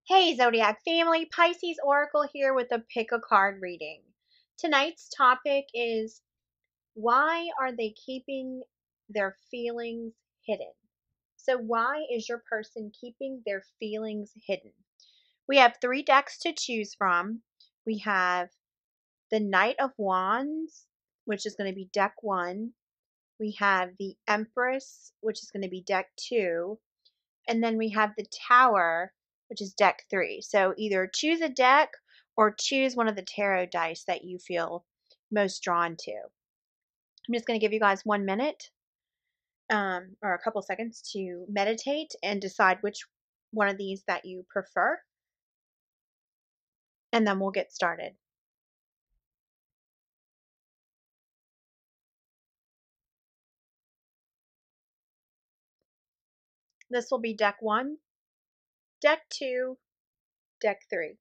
Hey Zodiac Family, Pisces Oracle here with a pick a card reading. Tonight's topic is why are they keeping their feelings hidden? So why is your person keeping their feelings hidden? We have 3 decks to choose from. We have the Knight of Wands, which is going to be deck 1. We have the Empress, which is going to be deck 2. And then we have the Tower, which is deck 3. So either choose a deck or choose one of the tarot dice that you feel most drawn to. I'm just going to give you guys 1 minute or a couple seconds to meditate and decide which one of these that you prefer. And then we'll get started. This will be deck 1, deck 2, deck 3.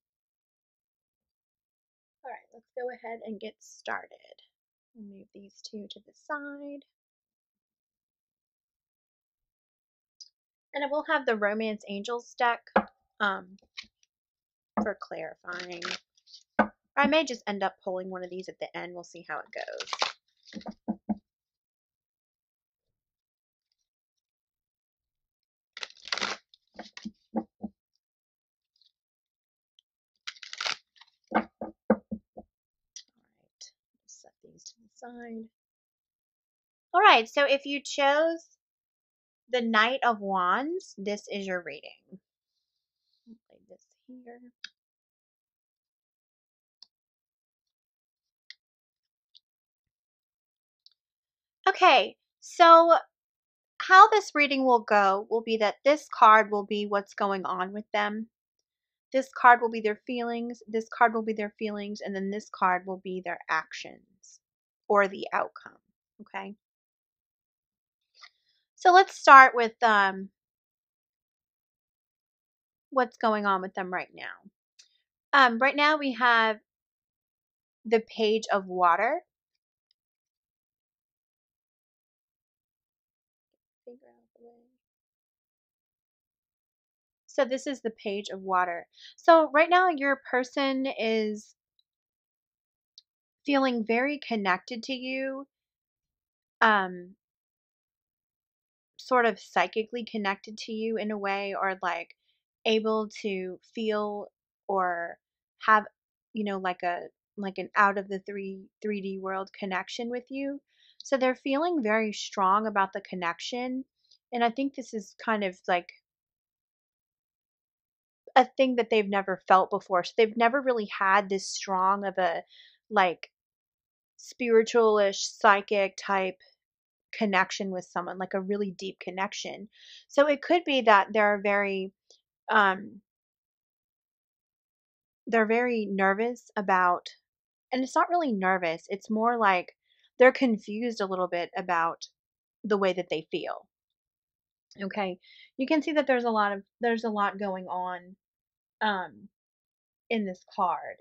All right, let's go ahead and get started. We'll move these 2 to the side. And I will have the Romance Angels deck for clarifying. I may just end up pulling one of these at the end. We'll see how it goes. All right, set these to the side. All right, so if you chose the Knight of Wands, this is your reading. I'll play this here. Okay, so how this reading will go will be that this card will be what's going on with them. This card will be their feelings, this card will be their feelings, and then this card will be their actions or the outcome, okay? So let's start with what's going on with them right now. Right now we have the Page of Water. So this is the Page of Water. So right now your person is feeling very connected to you, um, sort of psychically connected to you in a way, or like able to feel or have, like an out of the 3D world connection with you. So they're feeling very strong about the connection. And I think this is kind of like a thing that they've never felt before. So they've never really had this strong of a like spiritualish psychic type connection with someone, like a really deep connection. So it could be that um they're very nervous about, and it's not really nervous, it's more like they're confused a little bit about the way that they feel. Okay. You can see that there's a lot going on um in this card.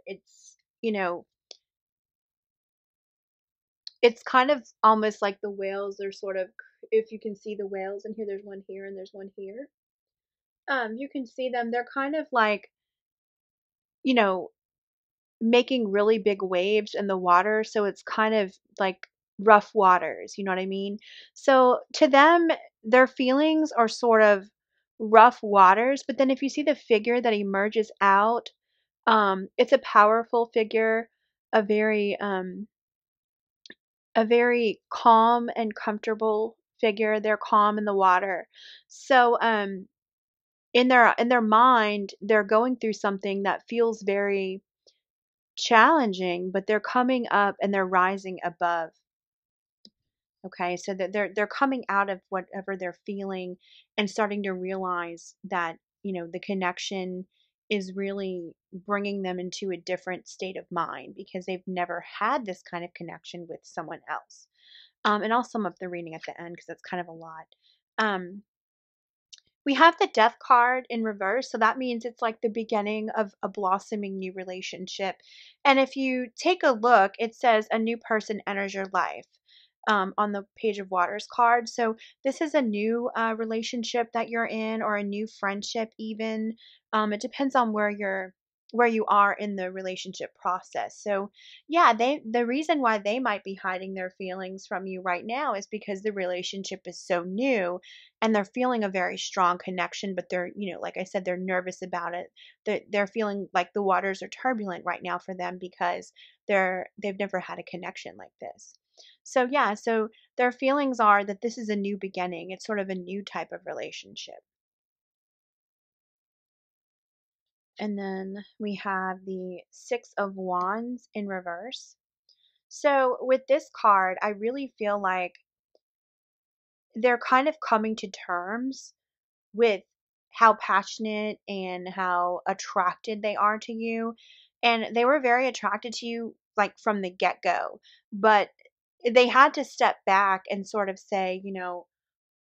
It's kind of almost like the whales are sort of, if you can see the whales in here, there's one here and there's one here. You can see them. They're kind of like, you know, making really big waves in the water, so it's kind of like rough waters, you know what I mean? So to them, their feelings are sort of rough waters, but then if you see the figure that emerges out, it's a powerful figure, a very a very calm and comfortable figure. They're calm in the water. So in their mind, they're going through something that feels very challenging, but they're coming up and they're rising above. Okay, so that they're coming out of whatever they're feeling and starting to realize that, the connection is really bringing them into a different state of mind because they've never had this kind of connection with someone else. And I'll sum up the reading at the end because that's kind of a lot. Um, we have the Death card in reverse, so that means it's like the beginning of a blossoming new relationship. And if you take a look, it says a new person enters your life. on the Page of Waters card. So this is a new relationship that you're in, or a new friendship even. It depends on where you are in the relationship process. So yeah, the reason why they might be hiding their feelings from you right now is because the relationship is so new, and they're feeling a very strong connection, but they're, like I said, they're nervous about it. They're feeling like the waters are turbulent right now for them because they've never had a connection like this. So yeah, so their feelings are that this is a new beginning. It's sort of a new type of relationship. And then we have the Six of Wands in reverse. So with this card, I really feel like they're kind of coming to terms with how passionate and how attracted they are to you. And they were very attracted to you like from the get-go. But they had to step back and sort of say,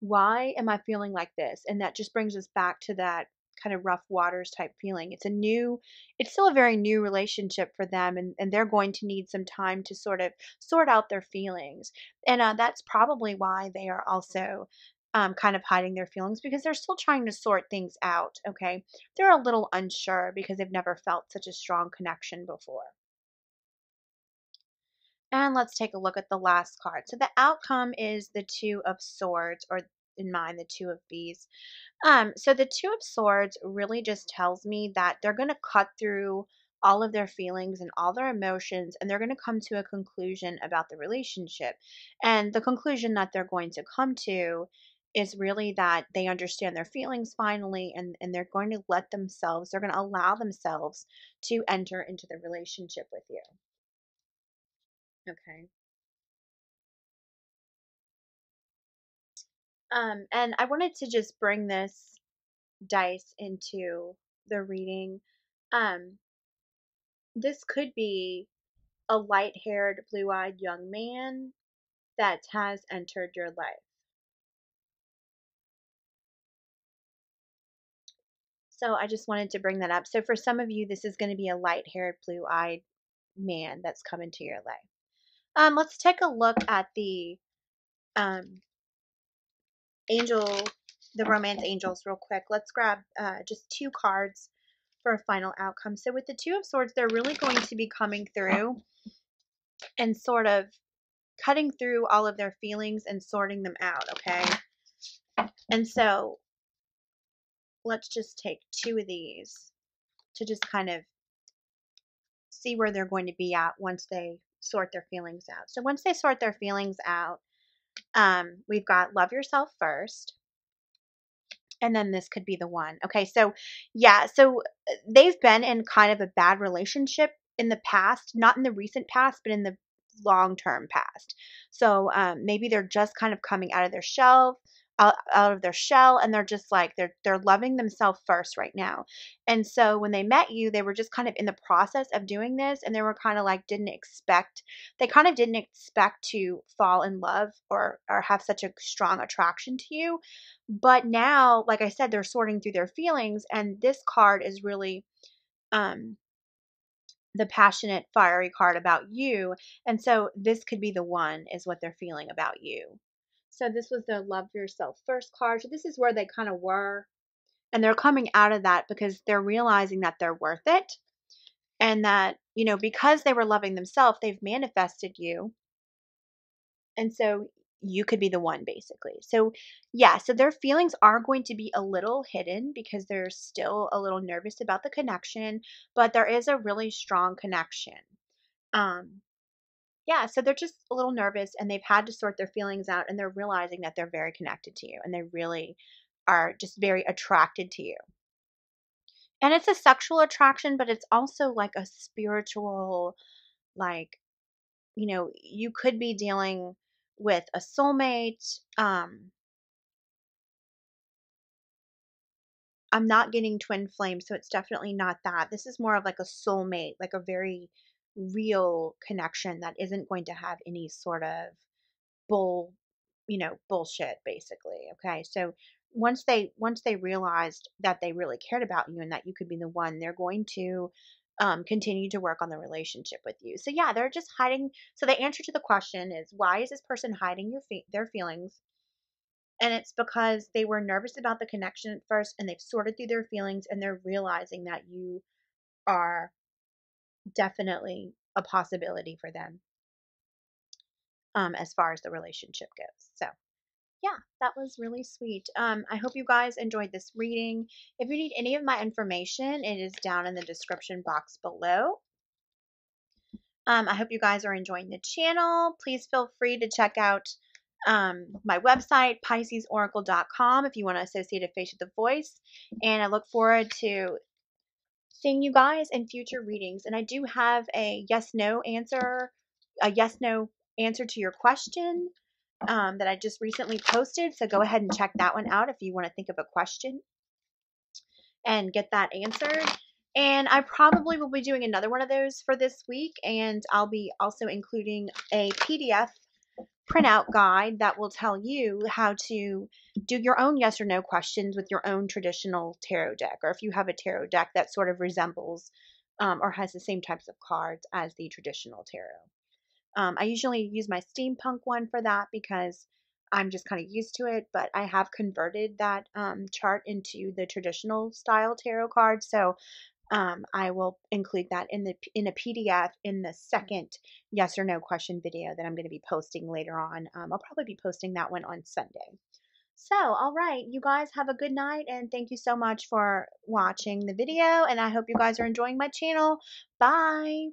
why am I feeling like this? And that just brings us back to that kind of rough waters type feeling. It's still a very new relationship for them, and they're going to need some time to sort of sort out their feelings. And that's probably why they are also kind of hiding their feelings, because they're still trying to sort things out. Okay. They're a little unsure because they've never felt such a strong connection before. And let's take a look at the last card. So the outcome is the Two of Swords, or in mine, the Two of Bees. So the Two of Swords really just tells me that they're going to cut through all of their feelings and all their emotions, and they're going to come to a conclusion about the relationship. And the conclusion that they're going to come to is really that they understand their feelings finally, and they're going to they're going to allow themselves to enter into the relationship with you. Okay. And I wanted to just bring this dice into the reading. Um, this could be a light haired, blue eyed young man that has entered your life. So I just wanted to bring that up. So for some of you, this is going to be a light haired, blue eyed man that's come into your life. Let's take a look at um, angel, the romance angels, real quick. Let's grab just two cards for a final outcome. So with the Two of Swords, they're really going to be coming through and sort of cutting through all of their feelings and sorting them out, okay? And so let's just take two of these to just kind of see where they're going to be at once they sort their feelings out. So once they sort their feelings out, we've got love yourself first. And then this could be the one. Okay, so yeah, so they've been in kind of a bad relationship in the past, not in the recent past, but in the long-term past. So maybe they're just kind of coming out of their shell, out of their shell, and they're just like they're loving themselves first right now. And so when they met you, they were just kind of in the process of doing this, and they were kind of like they kind of didn't expect to fall in love or have such a strong attraction to you. But now, like I said, they're sorting through their feelings, and this card is really um the passionate, fiery card about you. And so this could be the one, is what they're feeling about you. So this was the love yourself first card. So this is where they kind of were, and they're coming out of that because they're realizing that they're worth it, and that, because they were loving themselves, they've manifested you. And so you could be the one, basically. So yeah, so their feelings are going to be a little hidden because they're still a little nervous about the connection, but there is a really strong connection. Um yeah, so they're just a little nervous, and they've had to sort their feelings out, and they're realizing that they're very connected to you, and they really are just very attracted to you. And it's a sexual attraction, but it's also like a spiritual, like, you could be dealing with a soulmate. I'm not getting twin flame, so it's definitely not that. This is more of like a soulmate, like a very real connection that isn't going to have any sort of bull, bullshit, basically. Okay. So once they realized that they really cared about you and that you could be the one, they're going to continue to work on the relationship with you. So yeah, they're just hiding. So the answer to the question is, why is this person hiding their feelings? And it's because they were nervous about the connection at first, and they've sorted through their feelings, and they're realizing that you are definitely a possibility for them, as far as the relationship goes. So yeah, that was really sweet. I hope you guys enjoyed this reading. If you need any of my information, it is down in the description box below. I hope you guys are enjoying the channel. Please feel free to check out my website, PiscesOracle.com, if you want to associate a face with the voice. And I look forward to seeing you guys in future readings. And I do have a yes/no answer to your question that I just recently posted. So go ahead and check that one out if you want to think of a question and get that answered. And I probably will be doing another one of those for this week. And I'll be also including a PDF printout guide that will tell you how to do your own yes or no questions with your own traditional tarot deck, or if you have a tarot deck that sort of resembles or has the same types of cards as the traditional tarot. I usually use my steampunk one for that because I'm just kind of used to it, but I have converted that chart into the traditional style tarot card. So I will include that in a PDF in the second yes or no question video that I'm going to be posting later on. I'll probably be posting that one on Sunday. So, all right, you guys have a good night, and thank you so much for watching the video, and I hope you guys are enjoying my channel. Bye.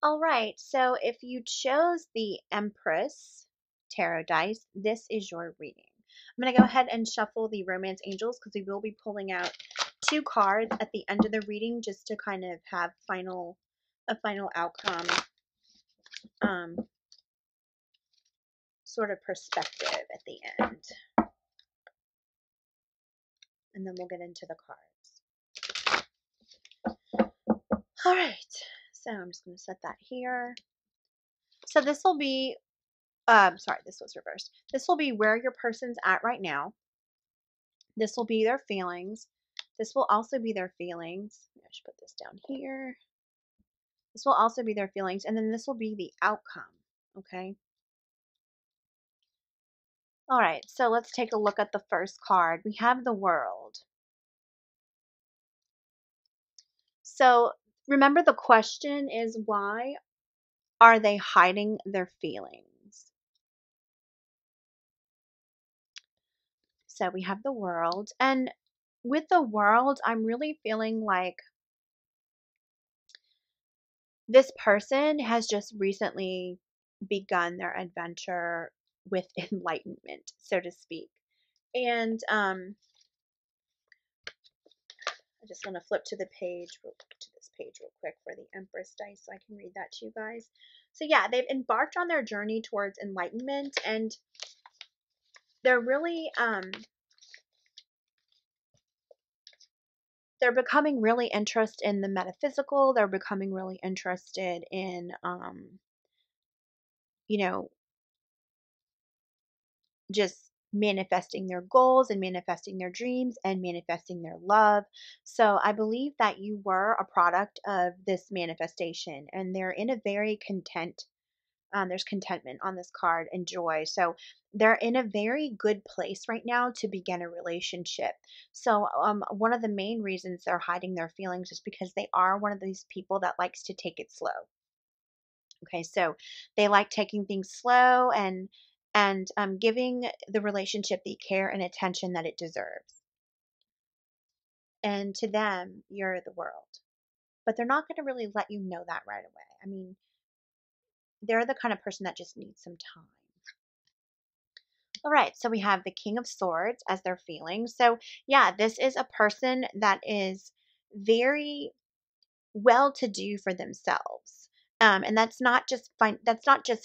All right, so if you chose the Empress Tarot dice, this is your reading. I'm going to go ahead and shuffle the Romance Angels because we will be pulling out 2 cards at the end of the reading just to kind of have a final outcome sort of perspective at the end. And then we'll get into the cards. All right, so I'm just going to set that here. So this will be, sorry, this was reversed. This will be where your person's at right now. This will be their feelings. This will also be their feelings. I should put this down here. This will also be their feelings, and then this will be the outcome, okay? All right, so let's take a look at the first card. We have the World. So remember, the question is, why are they hiding their feelings? So we have the World, and with the World, I'm really feeling like this person has just recently begun their adventure with enlightenment, so to speak. And I just want to flip to this page real quick for the Empress dice so I can read that to you guys. So yeah, they've embarked on their journey towards enlightenment, and they're really they're becoming really interested in the metaphysical. They're becoming really interested in you know, just manifesting their goals and manifesting their dreams and manifesting their love. So I believe that you were a product of this manifestation, and they're in a very there's contentment on this card and joy. So they're in a very good place right now to begin a relationship. So one of the main reasons they're hiding their feelings is because they are one of these people that likes to take it slow. Okay, so they like taking things slow and giving the relationship the care and attention that it deserves. And to them, you're the world. But they're not going to really let you know that right away. I mean, they're the kind of person that just needs some time. All right, so we have the King of Swords as their feelings. So yeah, this is a person that is very well to do for themselves. And that's not just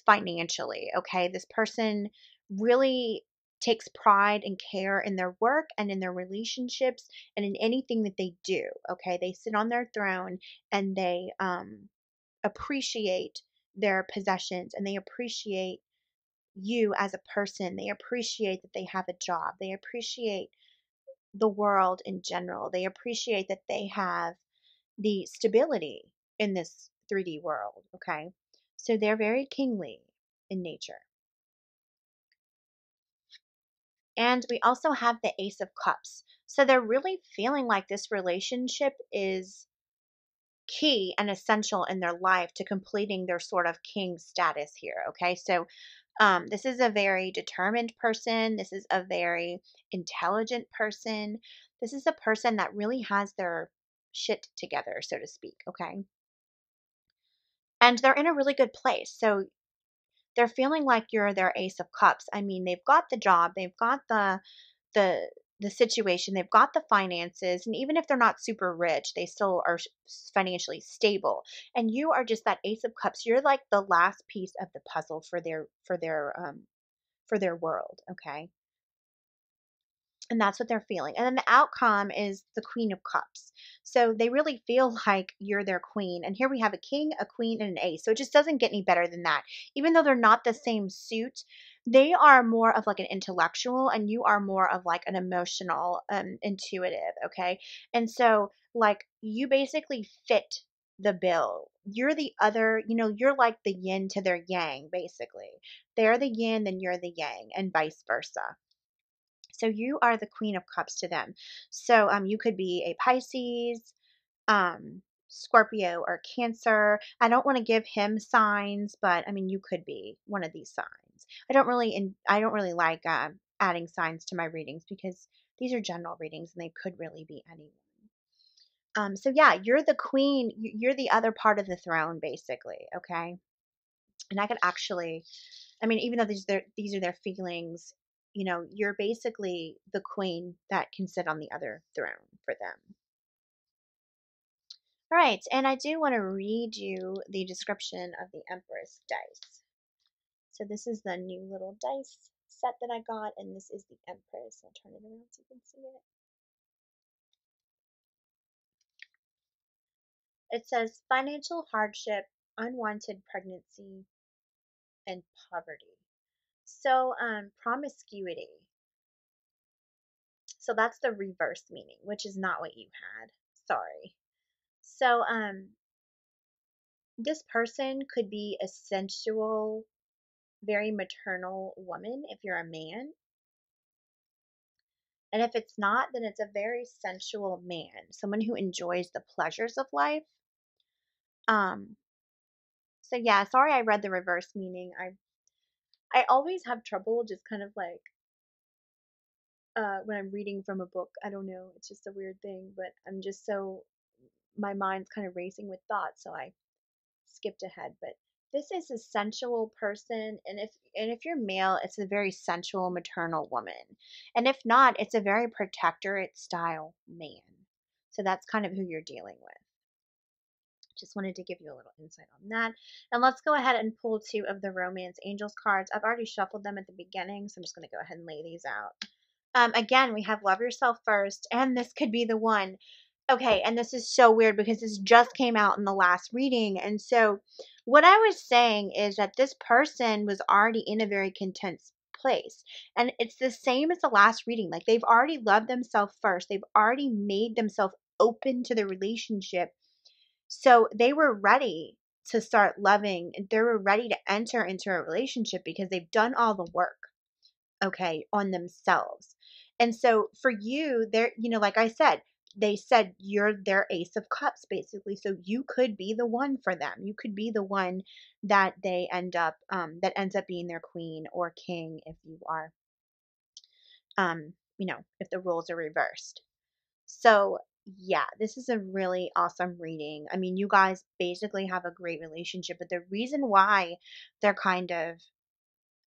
financially, okay? This person really takes pride and care in their work and in their relationships and in anything that they do, okay? They sit on their throne and they appreciate their possessions, and they appreciate you as a person. They appreciate that they have a job. They appreciate the world in general. They appreciate that they have the stability in this 3D world, okay? So they're very kingly in nature. And we also have the Ace of Cups. So they're really feeling like this relationship is key and essential in their life to completing their sort of king status here. Okay. So this is a very determined person. This is a very intelligent person. This is a person that really has their shit together, so to speak. Okay. And they're in a really good place. So they're feeling like you're their ace of cups. I mean, they've got the job, they've got the the situation, they've got the finances, and even if they're not super rich, they still are financially stable. And you are just that ace of cups. You're like the last piece of the puzzle for their world, okay? And that's what they're feeling. And then the outcome is the Queen of Cups. So they really feel like you're their queen. And here we have a king, a queen, and an ace. So it just doesn't get any better than that. Even though they're not the same suit, they are more of like an intellectual and you are more of like an emotional, intuitive. Okay. And so, like, you basically fit the bill. You're the other, you're like the yin to their yang, basically. They're the yin, then you're the yang, and vice versa. So you are the Queen of Cups to them. So you could be a Pisces, Scorpio, or Cancer. I don't want to give him signs, but I mean you could be one of these signs. I don't really like adding signs to my readings because these are general readings and they could really be anyone. So yeah, you're the queen. You're the other part of the throne, basically. Okay, and I could actually, I mean, even though these are their feelings, you're basically the queen that can sit on the other throne for them. All right, and I do want to read you the description of the Empress dice. So this is the new little dice set that I got, and this is the Empress. I'll turn it around so you can see it. It says financial hardship, unwanted pregnancy, and poverty. So, promiscuity. So that's the reverse meaning, which is not what you had. Sorry. So, this person could be a sensual, very maternal woman if you're a man. And if it's not, then it's a very sensual man, someone who enjoys the pleasures of life. Um, so yeah, sorry I read the reverse meaning. I always have trouble just kind of like when I'm reading from a book. I don't know, it's just a weird thing, but I'm just so my mind's kind of racing with thoughts, so I skipped ahead. But this is a sensual person, and if you're male, it's a very sensual maternal woman, and if not, it's a very protectorate style man. So that's kind of who you're dealing with. Just wanted to give you a little insight on that. And let's go ahead and pull two of the Romance Angels cards. I've already shuffled them at the beginning, so I'm just going to go ahead and lay these out. Again, we have Love Yourself First, and this could be the one. Okay, and this is so weird because this just came out in the last reading. And so what I was saying is that this person was already in a very content place. And it's the same as the last reading. Like they've already loved themselves first. They've already made themselves open to the relationship. So they were ready to start loving. They were ready to enter into a relationship because they've done all the work, okay, on themselves. And so for you, they're, like I said, they said you're their ace of cups, basically. So you could be the one for them. You could be the one that they that ends up being their queen or king if you are, if the roles are reversed. So yeah, this is a really awesome reading. I mean, you guys basically have a great relationship, but the reason why they're kind of,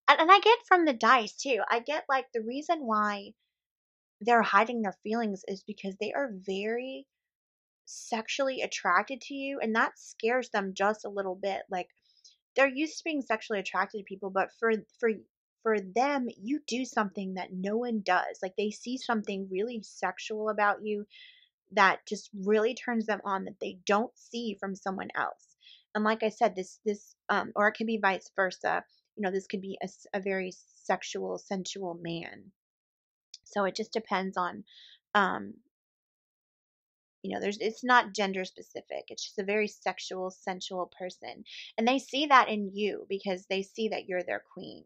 and I get from the dice too, I get like the reason why they're hiding their feelings is because they are very sexually attracted to you, and that scares them just a little bit. Like they're used to being sexually attracted to people, but for them, you do something that no one does. Like they see something really sexual about you that just really turns them on that they don't see from someone else. And like I said, or it could be vice versa. This could be a very sexual, sensual man. So it just depends on it's not gender specific. It's just a very sexual, sensual person. And they see that in you because they see that you're their queen.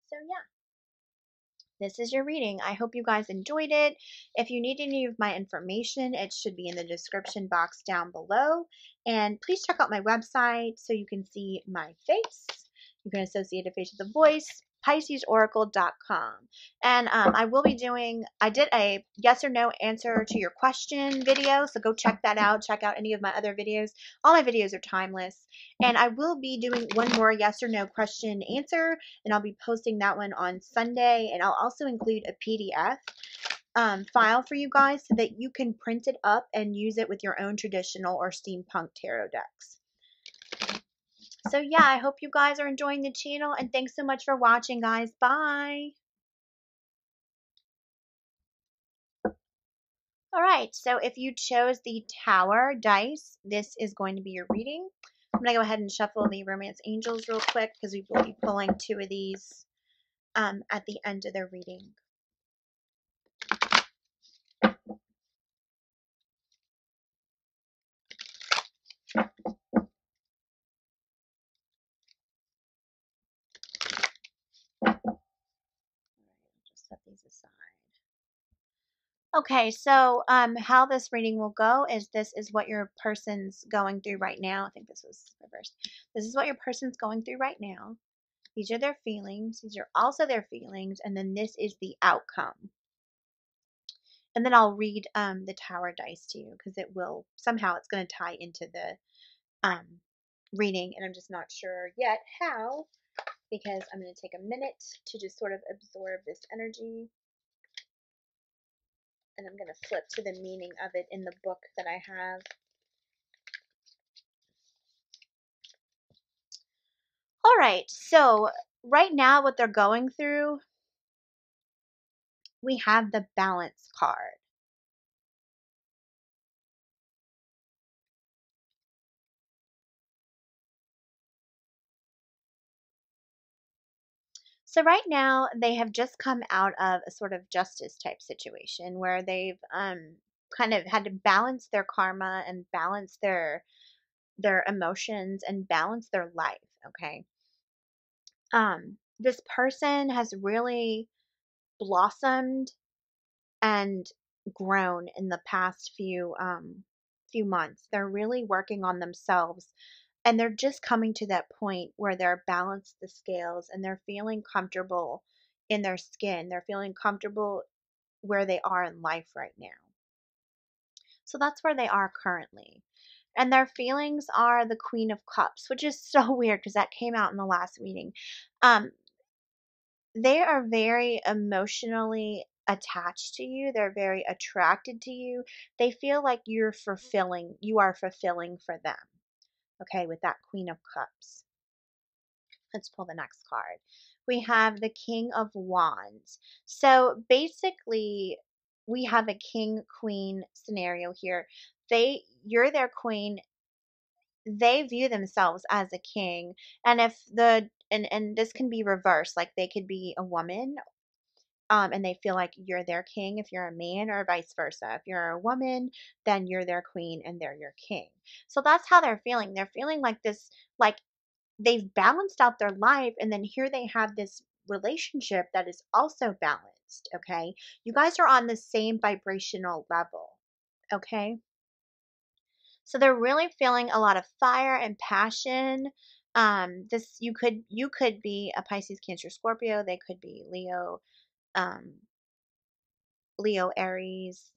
So yeah. This is your reading. I hope you guys enjoyed it. If you need any of my information, it should be in the description box down below. And please check out my website so you can see my face. You can associate a face with a voice. PiscesOracle.com. And I did a yes or no answer to your question video, so go check that out. Check out any of my other videos. All my videos are timeless. And I will be doing one more yes or no question answer, and I'll be posting that one on Sunday. And I'll also include a PDF file for you guys so that you can print it up and use it with your own traditional or steampunk tarot decks. So yeah, I hope you guys are enjoying the channel, and thanks so much for watching, guys. Bye. All right, so if you chose the Tower dice, this is going to be your reading. I'm going to go ahead and shuffle the Romance Angels real quick because we will be pulling two of these at the end of the reading. Just set these aside. Okay, so how this reading will go is this is what your person's going through right now. I think this was reversed. This is what your person's going through right now. These are their feelings. These are also their feelings. And then this is the outcome. And then I'll read the Tower dice to you because somehow it's going to tie into the reading. And I'm just not sure yet how, because I'm going to take a minute to just sort of absorb this energy. And I'm going to flip to the meaning of it in the book that I have. All right, so right now what they're going through, we have the Balance card. So right now they have just come out of a sort of justice type situation where they've kind of had to balance their karma and balance their emotions and balance their life, okay? This person has really blossomed and grown in the past few months. They're really working on themselves, and they're just coming to that point where they're balanced the scales and they're feeling comfortable in their skin. They're feeling comfortable where they are in life right now. So that's where they are currently. And their feelings are the Queen of Cups, which is so weird because that came out in the last reading. They are very emotionally attached to you. They're very attracted to you. They feel like you are fulfilling for them. Okay, with that Queen of Cups. Let's pull the next card. We have the King of Wands. So basically, we have a king-queen scenario here. You're their queen. They view themselves as a king, and and this can be reversed, like they could be a woman, and they feel like you're their king if you're a man, or vice versa. If you're a woman, then you're their queen and they're your king. So that's how they're feeling. They're feeling like this, like they've balanced out their life, and then here they have this relationship that is also balanced. Okay, you guys are on the same vibrational level. Okay, so they're really feeling a lot of fire and passion. This you could be a Pisces, Cancer, Scorpio. They could be um, Leo, Aries,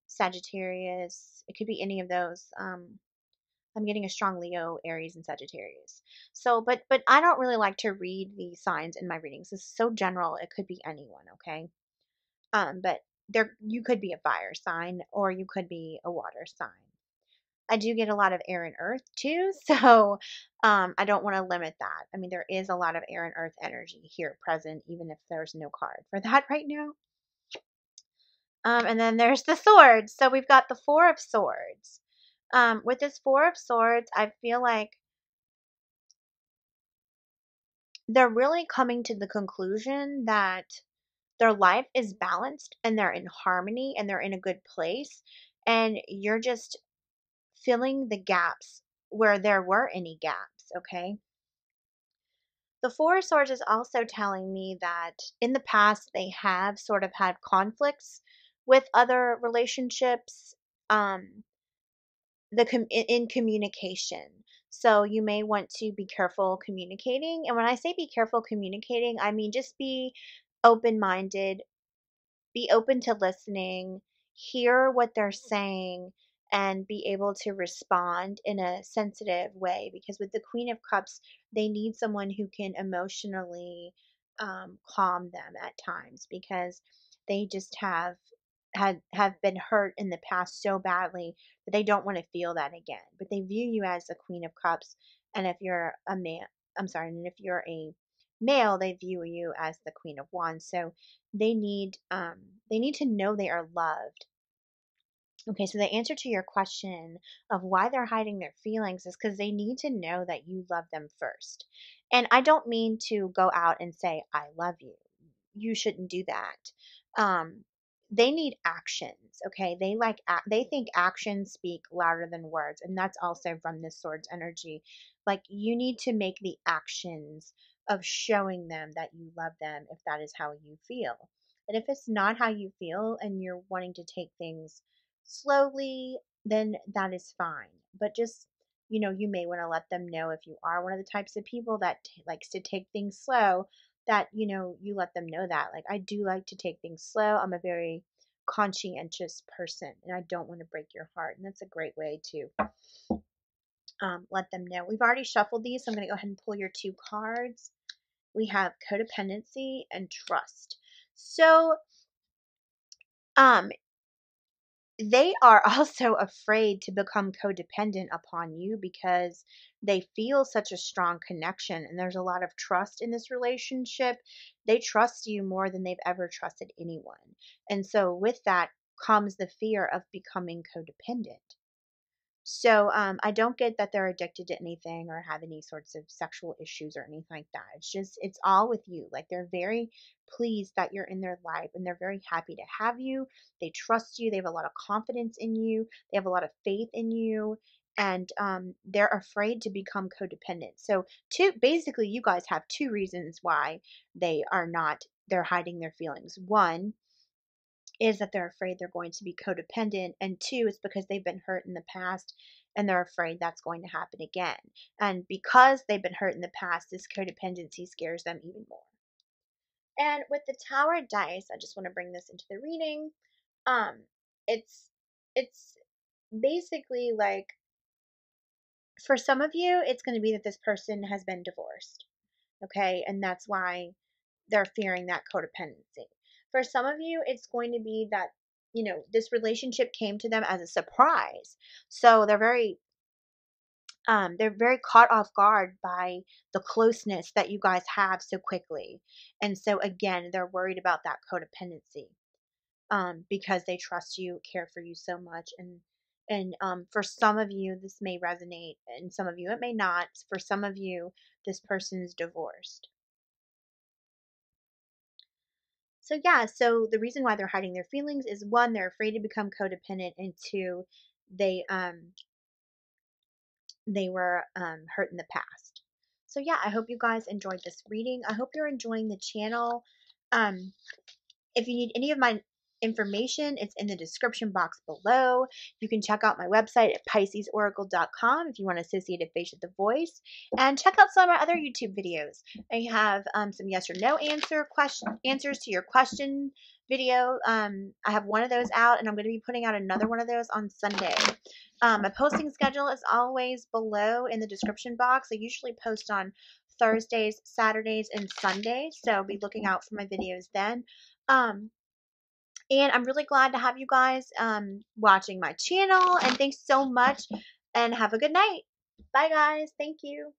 Sagittarius. It could be any of those. I'm getting a strong Leo, Aries, and Sagittarius. So, but I don't really like to read the signs in my readings. This is so general. It could be anyone, okay? But you could be a fire sign or you could be a water sign. I do get a lot of air and earth too, so I don't want to limit that. I mean, there is a lot of air and earth energy here present, even if there's no card for that right now. And then there's the swords. So we've got the Four of Swords. With this Four of Swords, I feel like they're really coming to the conclusion that Their life is balanced and they're in harmony and they're in a good place. And you're just filling the gaps where there were any gaps, okay? The Four of Swords is also telling me that in the past they have sort of had conflicts with other relationships, um, in communication. So you may want to be careful communicating. And when I say be careful communicating, I mean just be open minded, be open to listening, hear what they're saying, and be able to respond in a sensitive way. Because with the Queen of Cups, they need someone who can emotionally calm them at times because they just have been hurt in the past so badly that they don't want to feel that again. But they view you as the Queen of Cups, and if you're a man, I'm sorry, and if you're a male, they view you as the Queen of Wands. So they need to know they are loved. Okay, so the answer to your question of why they're hiding their feelings is because they need to know that you love them first. And I don't mean to go out and say I love you. You shouldn't do that. Um, they need actions. Okay, they think actions speak louder than words, and that's also from this Swords energy. Like you need to make the actions of showing them that you love them if that is how you feel. And if it's not how you feel and you're wanting to take things slowly, then that is fine. But just, you may want to let them know if you are one of the types of people that likes to take things slow, that, you let them know that. Like, I do like to take things slow. I'm a very conscientious person and I don't want to break your heart. And that's a great way to let them know. We've already shuffled these, so I'm going to go ahead and pull your two cards. We have codependency and trust. So, um, they are also afraid to become codependent upon you because they feel such a strong connection and there's a lot of trust in this relationship. They trust you more than they've ever trusted anyone. And so with that comes the fear of becoming codependent. So I don't get that they're addicted to anything or have any sorts of sexual issues or anything like that. It's all with you. Like they're very pleased that you're in their life and they're very happy to have you. They trust you. They have a lot of confidence in you. They have a lot of faith in you. And they're afraid to become codependent. So basically you guys have two reasons why they're hiding their feelings. One is that they're afraid they're going to be codependent, and two, it's because they've been hurt in the past and they're afraid that's going to happen again. And because they've been hurt in the past, this codependency scares them even more. And with the Tower dice, I just want to bring this into the reading. Um, it's it's basically like for some of you, it's going to be that this person has been divorced, okay, and that's why they're fearing that codependency. For some of you, it's going to be that, this relationship came to them as a surprise. So they're very caught off guard by the closeness that you guys have so quickly. And so again, they're worried about that codependency. Because they trust you, care for you so much. And for some of you, this may resonate, and some of you, it may not. For some of you, this person is divorced. So yeah, so the reason why they're hiding their feelings is one, they're afraid to become codependent, and two, they were hurt in the past. So yeah, I hope you guys enjoyed this reading. I hope you're enjoying the channel. Um, If you need any of my information, it's in the description box below. You can check out my website at piscesoracle.com if you want to associate a face with the voice. And check out some of my other YouTube videos. I have some yes or no answers to your question video. I have one of those out, and I'm going to be putting out another one of those on Sunday. My posting schedule is always below in the description box. I usually post on Thursdays, Saturdays, and Sundays, so be looking out for my videos then. Um, and I'm really glad to have you guys watching my channel. And thanks so much. And have a good night. Bye, guys. Thank you.